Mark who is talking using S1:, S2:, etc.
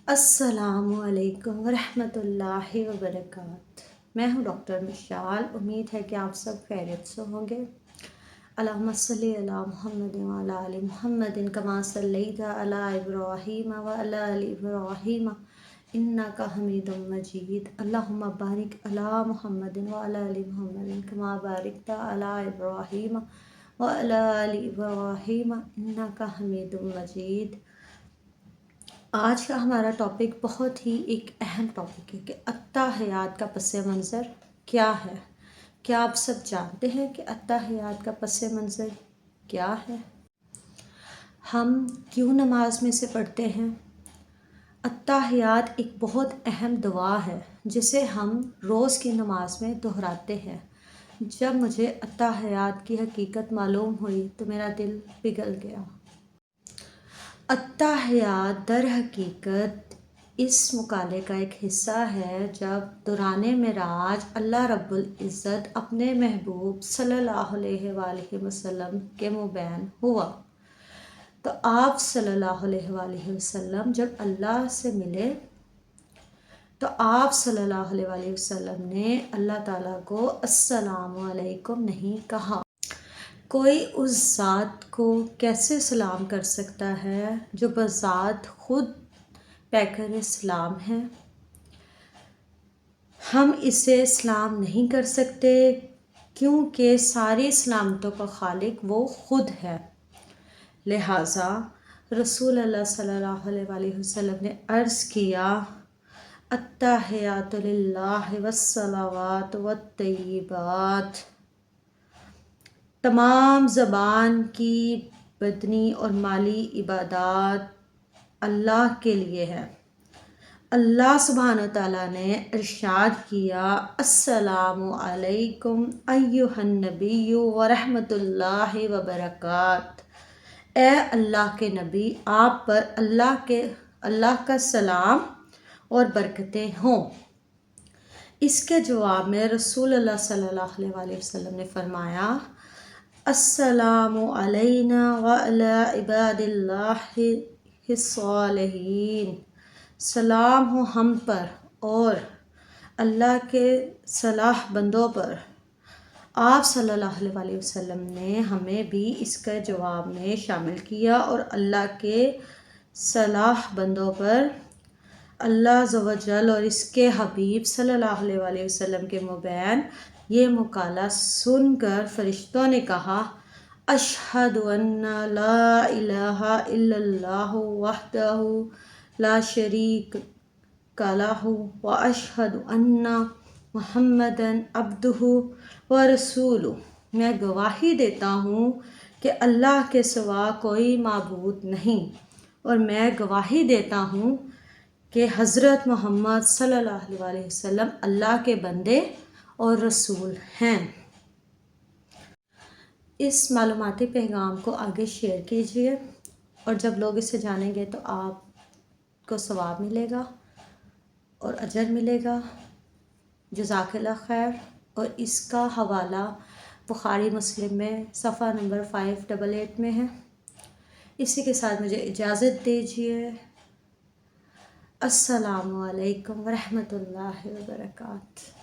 S1: السلام علیکم ورحمۃ اللہ وبرکاتہ۔ میں ہوں ڈاکٹر مشال۔ امید ہے کہ آپ سب خیریت سے ہوں گے۔ اللہم صلی علی محمد وعلی آل محمد کما صلیت علی ابراہیم وعلی آل ابراہیم انک حمید مجید۔ اللہم بارک علی محمد وعلی آل محمد کما بارکت علی ابراہیم وعلی آل ابراہیم انک حمید مجید۔ آج کا ہمارا ٹاپک بہت ہی ایک اہم ٹاپک ہے کہ التحیات کا پس منظر کیا ہے۔ کیا آپ سب جانتے ہیں کہ التحیات کا پس منظر کیا ہے؟ ہم کیوں نماز میں سے پڑھتے ہیں؟ التحیات ایک بہت اہم دعا ہے جسے ہم روز کی نماز میں دہراتے ہیں۔ جب مجھے التحیات کی حقیقت معلوم ہوئی تو میرا دل پگھل گیا۔ التحیات در حقیقت اس مقالے کا ایک حصہ ہے جب دوران معراج اللہ رب العزت اپنے محبوب صلی اللہ علیہ وآلہ وسلم کے مبین ہوا۔ تو آپ صلی اللہ علیہ وآلہ وسلم جب اللہ سے ملے تو آپ صلی اللہ علیہ وآلہ وسلم نے اللہ تعالیٰ کو السلام علیکم نہیں کہا۔ کوئی اس ذات کو کیسے سلام کر سکتا ہے جو بذات خود پیکر سلام ہے؟ ہم اسے سلام نہیں کر سکتے کیونکہ ساری سلامتوں کا خالق وہ خود ہے۔ لہٰذا رسول اللہ صلی اللہ علیہ وآلہ وسلم نے عرض کیا، التحیات للہ والصلوات والطیبات۔ تمام زبان کی بدنی اور مالی عبادات اللہ کے لیے ہے۔ اللہ سبحانہ وتعالیٰ نے ارشاد کیا، السلام علیکم ایھا النبی ورحمۃ اللہ وبرکاتہ۔ اے اللہ کے نبی، آپ پر اللہ کا سلام اور برکتیں ہوں۔ اس کے جواب میں رسول اللہ صلی اللہ علیہ وآلہ وسلم نے فرمایا، السلام علینا وعلی عباد اللہ الصالحین۔ سلام ہو ہم پر اور اللہ کے صالح بندوں پر۔ آپ صلی اللہ علیہ وآلہ وسلم نے ہمیں بھی اس کے جواب میں شامل کیا اور اللہ کے صالح بندوں پر اللہ عز و جل اور اس کے حبیب صلی اللہ علیہ وآلہ وسلم کے مبین یہ مقالہ سن کر فرشتوں نے کہا، اشہد ان لا الہ الا اللہ وحدہ لا شریک لہ واشہد ان محمدًا عبدہ ورسولہ۔ میں گواہی دیتا ہوں کہ اللہ کے سوا کوئی معبود نہیں، اور میں گواہی دیتا ہوں کہ حضرت محمد صلی اللہ علیہ وآلہ وسلم اللہ کے بندے اور رسول ہیں۔ اس معلوماتی پیغام کو آگے شیئر کیجیے، اور جب لوگ اسے جانیں گے تو آپ کو ثواب ملے گا اور اجر ملے گا۔ جزاک اللہ خیر۔ اور اس کا حوالہ بخاری مسلم میں صفحہ نمبر 588 میں ہے۔ اسی کے ساتھ مجھے اجازت دیجیے۔ السلام علیکم ورحمۃ اللہ وبرکاتہ۔